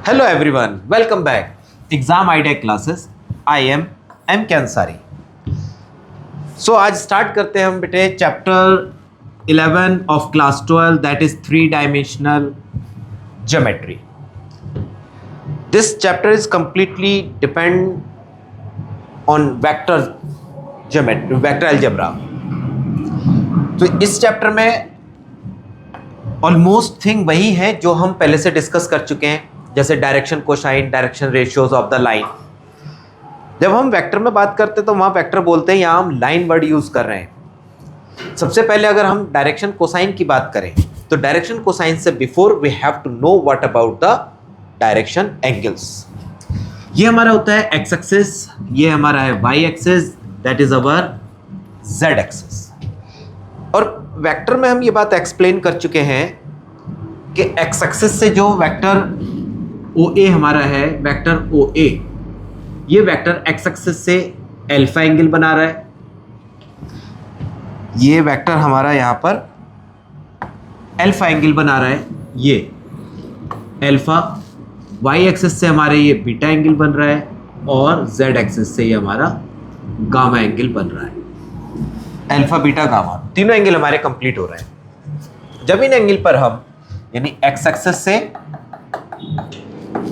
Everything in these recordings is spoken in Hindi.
Hello everyone, welcome back. Exam Idea Classes. I am M. K Ansari. So आज स्टार्ट करते हैं हम बेटे chapter 11 of class 12 that is 3-dimensional geometry. This chapter is completely depend on vector geometry, vector algebra. तो इस चैप्टर में ऑलमोस्ट थिंग वही है जो हम पहले से डिस्कस कर चुके हैं, जैसे direction cosine, direction ratios of the line. जब हम वेक्टर में बात करते हैं तो वहाँ वेक्टर बोलते हैं, यहाँ हम लाइन वर्ड यूज़ कर रहे हैं. सबसे पहले अगर हम डायरेक्शन कोसाइन की बात करें तो डायरेक्शन कोसाइन से before we have to know what about the direction angles. ये हमारा होता है एक्स एक्सिस, ये हमारा है Y axis, that is our Z axis. और वेक्टर में हम ये बात एक्सप्लेन कर चुके हैं कि एक्स एक्सिस से जो वेक्टर ओ ए हमारा है, वेक्टर ओ ए, ये वेक्टर एक्स एक्सिस से अल्फा एंगल बना रहा है. ये वेक्टर हमारा यहाँ पर अल्फा एंगल बना रहा है, ये अल्फा. वाई एक्सिस से हमारे ये बीटा एंगल बन रहा है और जेड एक्सिस से ये हमारा गामा एंगल बन रहा है. अल्फा बीटा गामा तीनों एंगल हमारे कंप्लीट हो रहे हैं. जब इन एंगल पर हम यानी एक्स एक्सिस से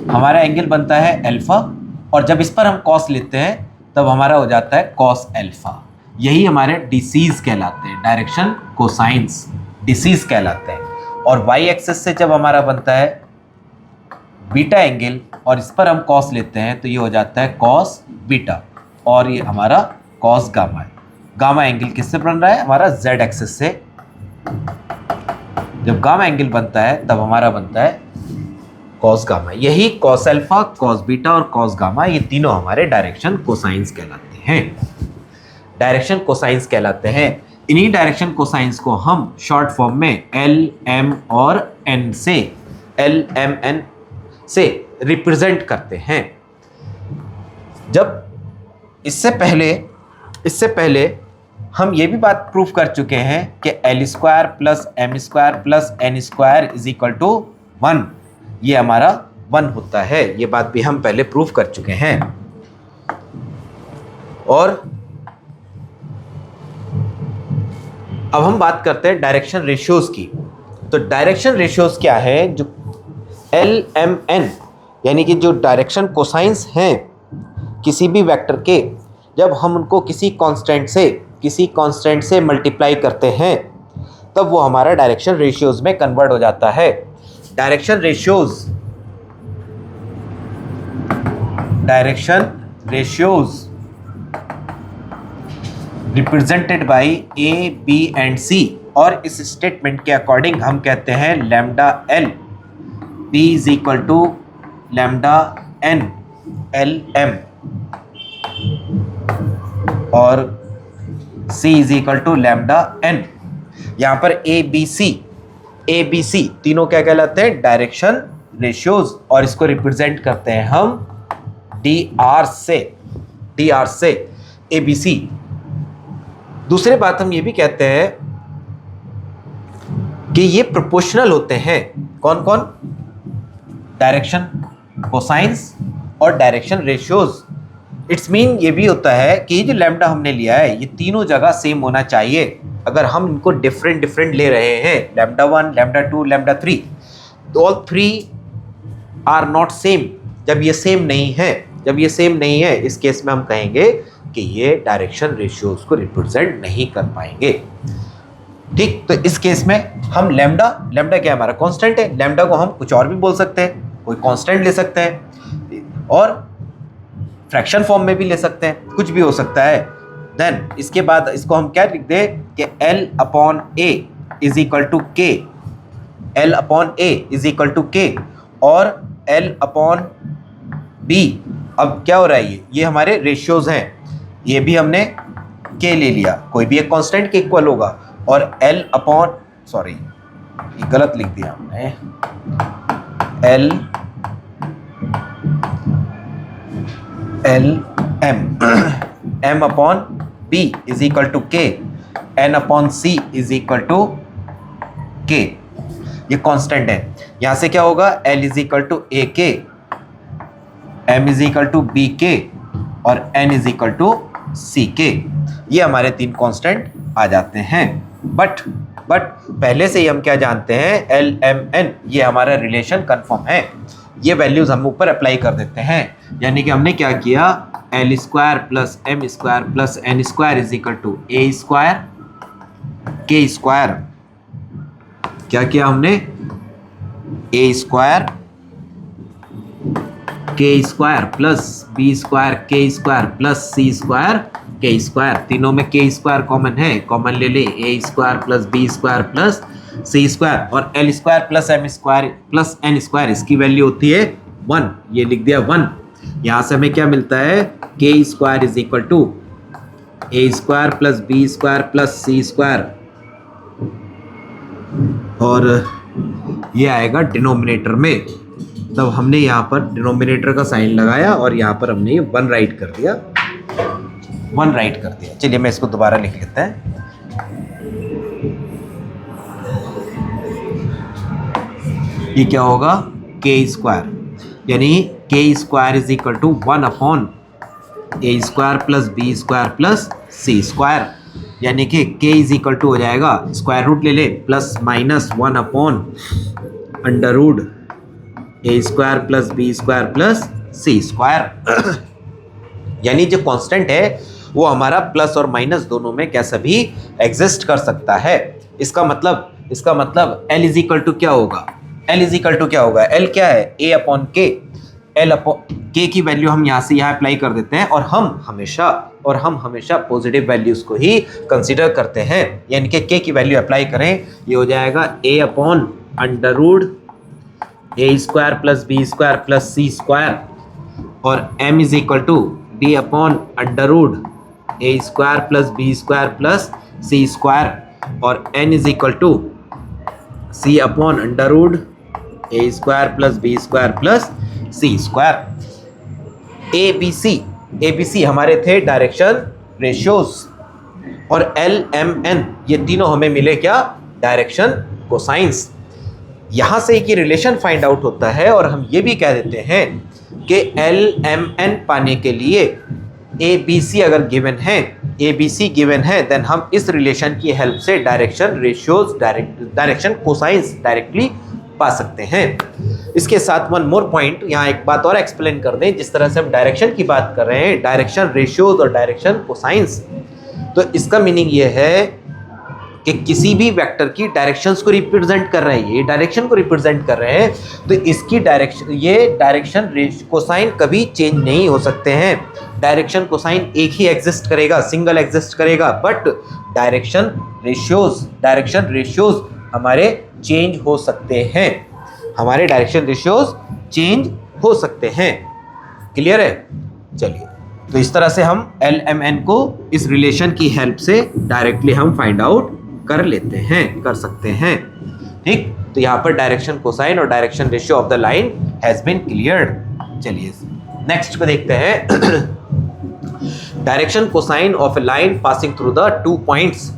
हमारा एंगल बनता है अल्फा, और जब इस पर हम कॉस लेते हैं तब हमारा हो जाता है कॉस अल्फा. यही हमारे डिसीज कहलाते हैं, डायरेक्शन कोसाइंस डिसीज कहलाते हैं. और वाई एक्सिस से जब हमारा बनता है बीटा एंगल और इस पर हम कॉस लेते हैं तो ये हो जाता है कॉस बीटा, और ये हमारा कॉस गामा है. गामा एंगल किससे बन रहा है? हमारा जेड एक्सिस से. जब गामा एंगल बनता है तब हमारा बनता है कॉस गामा. यही कॉस अल्फा, कॉस बीटा और कॉस गामा, ये तीनों हमारे डायरेक्शन कोसाइंस कहलाते हैं. डायरेक्शन कोसाइंस कहलाते हैं. इन्हीं डायरेक्शन कोसाइंस को हम शॉर्ट फॉर्म में एल, एम और एन से, एल, एम, एन से रिप्रेजेंट करते हैं. जब इससे पहले हम ये भी बात प्रूव कर चुके हैं कि L square plus M square plus N square is equal to 1, ये हमारा 1 होता है. ये बात भी हम पहले प्रूव कर चुके हैं. और अब हम बात करते हैं डायरेक्शन रेशियोज की. तो डायरेक्शन रेशियोज क्या है? जो एल, एम, एन यानी कि जो डायरेक्शन कोसाइंस हैं किसी भी वेक्टर के, जब हम उनको किसी कांस्टेंट से मल्टीप्लाई करते हैं तब वो हमारा डायरेक्शन रेशियोज में कन्वर्ट हो जाता है. Direction ratios represented by a, b and c. और इस स्टेटमेंट के अकॉर्डिंग हम कहते हैं lambda l b is equal to lambda n l m और C is equal to lambda n. यहाँ पर ए बी सी तीनों क्या कहलाते हैं? Direction ratios. और इसको रिप्रेजेंट करते हैं हम डी आर से ए बी सी. दूसरी बात हम ये भी कहते हैं कि ये प्रोपोर्शनल होते हैं. कौन कौन? डायरेक्शन कोसाइंस और डायरेक्शन रेशियोज. इट्स मीन ये भी होता है कि ये जो लैम्डा हमने लिया है ये तीनों जगह सेम होना चाहिए. अगर हम इनको डिफरेंट ले रहे हैं, लैम्डा 1, लैम्डा 2, लैम्डा 3, तो ऑल 3 आर नॉट सेम. जब ये सेम नहीं है, इस केस में हम कहेंगे कि ये डायरेक्शन रेशियोज को रिप्रेजेंट नहीं कर पाएंगे. ठीक, तो इस केस में हम लैम्डा क्या हमारा कांस्टेंट है. लैम्डा को हम कुछ और भी बोल सकते हैं, कोई कांस्टेंट ले सकते हैं और फ्रैक्शन फॉर्म में भी ले सकते हैं, कुछ भी हो सकता है. देन इसके बाद इसको हम क्या लिख दें कि L upon A is equal to K, L upon A is equal to K और L अपॉन B. अब क्या हो रहा है? ये हमारे रेशियोज हैं, ये भी हमने K ले लिया, कोई भी एक कांस्टेंट के इक्वल होगा. और L अपॉन, सॉरी ये गलत लिख दिया हमने, L M upon B is equal to K, N upon C is equal to K. ये कांस्टेंट है. यहाँ से क्या होगा? L is equal to AK m is equal to B K और n is equal to C K. ये हमारे 3 कांस्टेंट आ जाते हैं। बट पहले से ही हम क्या जानते हैं, एल एम एन, ये हमारा रिलेशन कंफर्म है। ये वैल्यूज हम ऊपर अप्लाई कर देते हैं, यानी कि हमने क्या किया, l square plus M square plus N square is equal to A square k square. क्या किया हमने, a square k square plus B square k square plus C square k square. तीनों में के स्क्वायर कॉमन है, कॉमन ले ले, a square plus B square plus C square, और l square plus M square plus N square, इसकी वैल्यू होती है 1। ये लिख दिया 1। यहाँ से हमें क्या मिलता है, K square is equal to A square plus B square plus C square, और ये आएगा डिनोमिनेटर में। तब हमने यहाँ पर डिनोमिनेटर का साइन लगाया और यहाँ पर हमने ये 1 राइट कर दिया, 1 राइट कर दिया। चलिए मैं इसको दोबारा लिख लेते हैं। ये क्या होगा, के स्क्वायर, यानी K square is equal to 1 upon A square plus B square plus C square, यानी कि के इज इक्वल टू हो जाएगा, स्क्वायर रूट ले ले, plus minus 1 upon under root ए square plus B square plus सी स्क्वायर। यानी जो कांस्टेंट है वो हमारा प्लस और माइनस दोनों में कैसा भी एग्जिस्ट कर सकता है। इसका मतलब L इज इक्वल टू क्या होगा, L इज इक्वल टू क्या होगा, L क्या है, A अपॉन के। L अपॉन के की वैल्यू हम यहाँ से यहाँ अप्लाई कर देते हैं, और हम हमेशा पॉजिटिव वैल्यूज को ही कंसीडर करते हैं, यानी कि के की वैल्यू अप्लाई करें, ये हो जाएगा A upon under root A square plus B square plus C square, और m is equal to b upon under root A square plus B square plus C square, और n is equal to c upon under root A square plus B square plus C square. A B C हमारे थे डायरेक्शन रेशियोज, और एल एम एन ये तीनों हमें मिले क्या, डायरेक्शन कोसाइंस। यहाँ से एक ही रिलेशन फाइंड आउट होता है, और हम ये भी कह देते हैं कि एल एम एन पाने के लिए ए बी सी अगर गिवन है, ए बी सी गिवन है, देन हम इस रिलेशन की हेल्प से direction ratios, direction cosines directly पा सकते हैं। इसके साथ वन मोर पॉइंट, यहाँ एक बात और एक्सप्लेन कर दें, जिस तरह से हम डायरेक्शन की बात कर रहे हैं, डायरेक्शन रेशियोज और डायरेक्शन कोसाइंस, तो इसका मीनिंग ये है कि किसी भी वेक्टर की डायरेक्शंस को रिप्रेजेंट कर रहे हैं, ये डायरेक्शन को रिप्रेजेंट कर रहे हैं, तो इसकी डायरेक्शन, ये डायरेक्शन कोसाइन कभी चेंज नहीं हो सकते हैं। डायरेक्शन कोसाइन एक ही एग्जिस्ट करेगा, सिंगल एग्जिस्ट करेगा, बट डायरेक्शन रेशियोज हमारे चेंज हो सकते हैं, हमारे डायरेक्शन रेशियोज चेंज हो सकते हैं। क्लियर है? चलिए, तो इस तरह से हम एल एम एन को इस रिलेशन की हेल्प से डायरेक्टली हम फाइंड आउट कर सकते हैं। ठीक, तो यहाँ पर डायरेक्शन कोसाइन और direction ratio of the line has been cleared. चलिए नेक्स्ट को देखते हैं। Direction cosine of a line passing through the 2 points.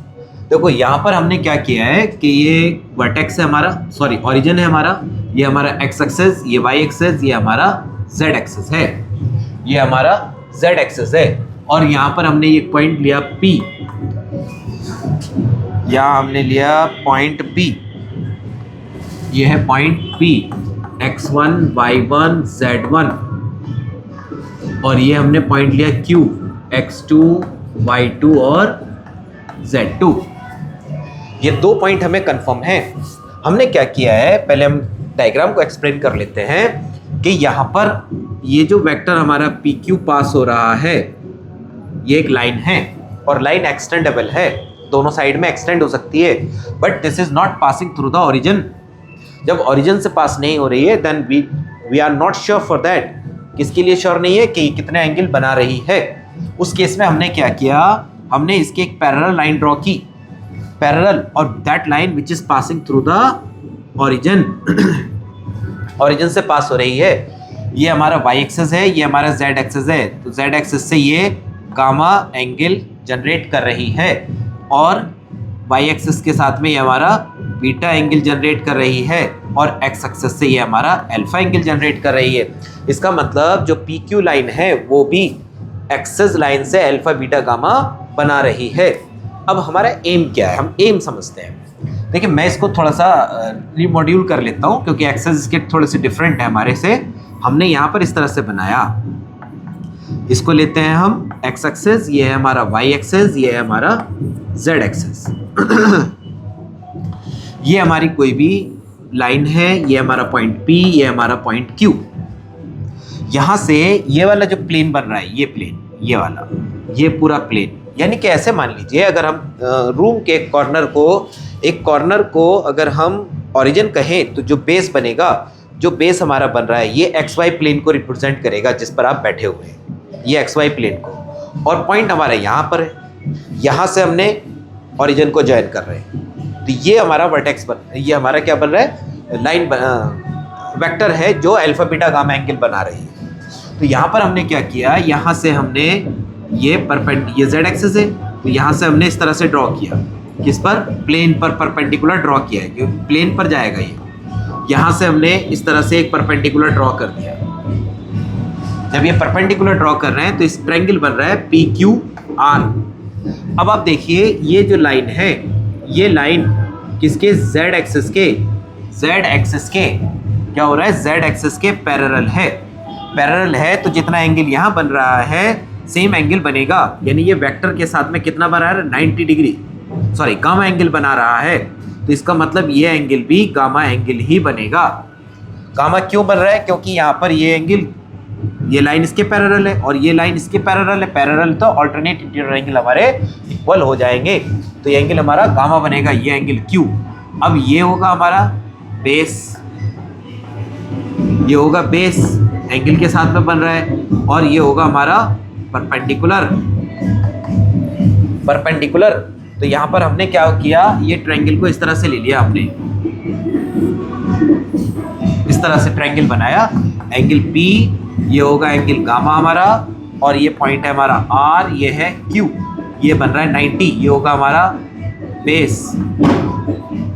देखो यहाँ पर हमने क्या किया है कि ये वर्टेक्स है हमारा, सॉरी ओरिजिन है हमारा, ये हमारा एक्स एक्सिस, ये वाई एक्सिस, ये हमारा जेड एक्सिस है, ये हमारा जेड एक्सिस है, और यहाँ पर हमने ये पॉइंट लिया P, यहाँ हमने लिया पॉइंट P, ये है point P, x1, y1, z1, और ये हमने पॉइंट लिया Q, x2, y2 और z2। ये 2 पॉइंट हमें कंफर्म है। हमने क्या किया है, पहले हम डायग्राम को एक्सप्लेन कर लेते हैं कि यहाँ पर ये जो वेक्टर हमारा PQ पास हो रहा है, ये एक लाइन है, और लाइन एक्सटेंडेबल है, दोनों साइड में एक्सटेंड हो सकती है, but this is not passing through the origin. जब ओरिजिन से पास नहीं हो रही है, then we are not sure for that, किसके लिए श्योर नहीं है कि कितने एंगल बना रही है। उस केस में हमने क्या किया, हमने इसकी एक पैरेलल लाइन ड्रॉ की, पैरेलल, और that line which is passing through the origin, origin से पास हो रही है। ये हमारा वाई एक्सिस है, ये हमारा जेड एक्सिस है, तो जेड एक्सिस से ये गामा एंगल जनरेट कर रही है, और वाई एक्सिस के साथ में ये हमारा बीटा एंगल जनरेट कर रही है और एक्स एक्सिस से ये हमारा अल्फा एंगल जनरेट कर रही है। इसका मतलब जो पी क्यू लाइन है वो भी एक्सिस लाइन से अल्फा बीटा गामा बना रही है। अब हमारा एम क्या है, हम एम समझते हैं। देखिए मैं इसको थोड़ा सा रिमॉड्यूल कर लेता हूँ क्योंकि एक्सिस इसके थोड़े से डिफरेंट है हमारे से। हमने यहाँ पर इस तरह से बनाया, इसको लेते हैं हम एक्स एक्सिस, ये है हमारा वाई एक्सिस, ये है हमारा जेड एक्सिस। ये हमारी कोई भी लाइन है, ये हमारा पॉइंट पी, ये हमारा पॉइंट क्यू। यहाँ से ये वाला जो प्लेन बन रहा है, ये प्लेन, ये वाला, ये पूरा प्लेन, यानी कि ऐसे मान लीजिए अगर हम रूम के एक कॉर्नर को अगर हम ओरिजिन कहें तो जो बेस बनेगा, जो बेस हमारा बन रहा है ये एक्स वाई प्लेन को रिप्रेजेंट करेगा जिस पर आप बैठे हुए हैं, ये एक्स वाई प्लेन को, और पॉइंट हमारा यहाँ पर है। यहाँ से हमने ओरिजिन को ज्वाइन कर रहे हैं तो ये हमारा वर्टेक्स ये हमारा क्या बन रहा है, लाइन वेक्टर है जो अल्फा बीटा गामा एंगल बना रही है। तो यहाँ पर हमने क्या किया, यहाँ से हमने ये जेड एक्सिस है तो यहाँ से हमने इस तरह से ड्रॉ किया, किस पर, प्लेन पर परपेंडिकुलर ड्रॉ किया है क्योंकि प्लेन पर जाएगा ये। यहाँ से हमने इस तरह से एक परपेंडिकुलर ड्रॉ कर दिया। जब ये परपेंडिकुलर ड्रॉ कर रहे हैं तो इस ट्रायंगल बन रहा है पी क्यू आर। अब आप देखिए ये जो लाइन है, ये लाइन किसके, जेड एक्सिस के क्या हो रहा है, जेड एक्सिस के पैरेलल है। तो जितना एंगल यहाँ बन रहा है सेम एंगल बनेगा, यानी ये वेक्टर के साथ में कितना बना रहा है, 90 डिग्री, सॉरी गामा एंगल बना रहा है। तो इसका मतलब ये एंगल भी गामा एंगल ही बनेगा। गामा क्यों बन रहा है, क्योंकि यहाँ पर ये एंगल, ये लाइन इसके पैरेलल है और ये लाइन इसके पैरेलल है। पैरेलल तो अल्टरनेट इंटीरियर एंगल हमारे इक्वल हो जाएंगे, तो ये एंगल हमारा गामा बनेगा, ये एंगल क्यू। अब ये होगा हमारा बेस, ये होगा बेस एंगल के साथ में बन रहा है, और ये होगा हमारा परपेंडिकुलर। तो यहाँ पर हमने क्या किया, ये ट्रायंगल को इस तरह से ले लिया हमने, इस तरह से ट्रायंगल बनाया, एंगल पी, ये होगा एंगल गामा हमारा, और ये पॉइंट है हमारा आर, ये है क्यू, ये बन रहा है 90, ये होगा हमारा बेस,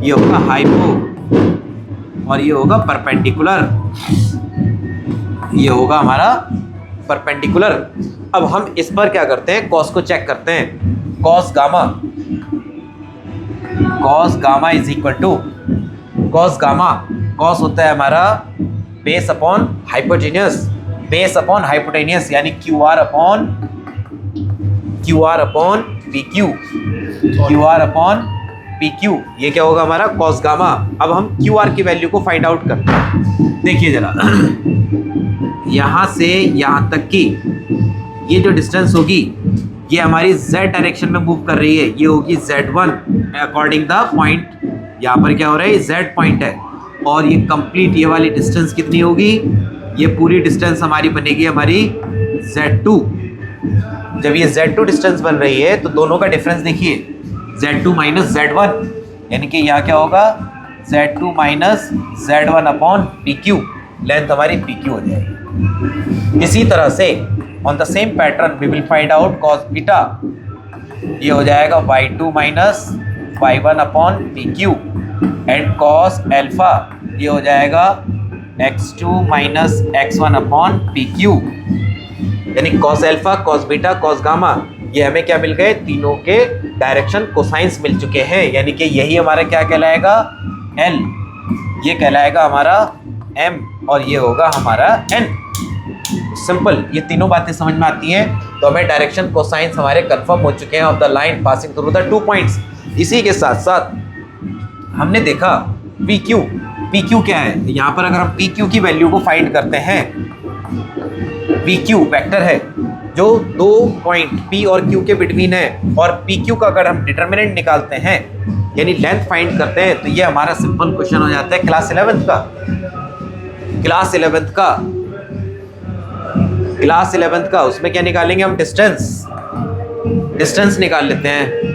ये होगा हाइपो, और ये होगा परपेंडिकुलर, ये होगा हमारा परपेंडिकुलर। अब हम इस पर क्या करते हैं, कॉस को चेक करते हैं। Cos gamma is equal to cos होता है हमारा बेस अपॉन हाइपोटेनियस, यानी Q R upon P Q, ये क्या होगा हमारा कॉस गामा। अब हम क्यू आर की वैल्यू को फाइंड आउट करते हैं। देखिए जरा यहाँ से यहाँ तक की ये जो डिस्टेंस होगी ये हमारी z डायरेक्शन में मूव कर रही है, ये होगी z1 अकॉर्डिंग द पॉइंट, यहाँ पर क्या हो रहा है, z पॉइंट है, और ये कंप्लीट ये वाली डिस्टेंस कितनी होगी, ये पूरी डिस्टेंस हमारी बनेगी हमारी z2। जब ये z2 डिस्टेंस बन रही है तो दोनों का डिफरेंस देखिए, z2 माइनस z1, यानी कि यहाँ क्या होगा, z2 minus z1 upon pq, length हमारी pq हो जाएगी। इसी तरह से on the same pattern we will find out cos beta, ये हो जाएगा y2 minus y1 upon pq, and cos alpha ये हो जाएगा x2 minus x1 upon pq, यानी cos alpha, cos beta, cos gamma, ये हमें क्या मिल गए, तीनों के डायरेक्शन कोसाइंस मिल चुके हैं, यानी कि यही हमारा क्या कहलाएगा, L, ये कहलाएगा हमारा M, और ये होगा हमारा N। सिंपल, ये तीनों बातें समझ में आती हैं, तो हमें डायरेक्शन कोसाइंस हमारे कंफर्म हो चुके हैं of the line passing through the 2 points. इसी के साथ साथ हमने देखा PQ क्या है, यहाँ पर अगर हम PQ की वैल्यू को फाइंड करते हैं, PQ वेक्टर है जो 2 पॉइंट P और Q के बिटवीन है, और PQ का अगर हम डिटर्मिनेंट निकालते हैं यानी लेंथ फाइंड करते हैं, तो ये हमारा सिंपल क्वेश्चन हो जाता है क्लास 11th का। उसमें क्या निकालेंगे हम, डिस्टेंस निकाल लेते हैं।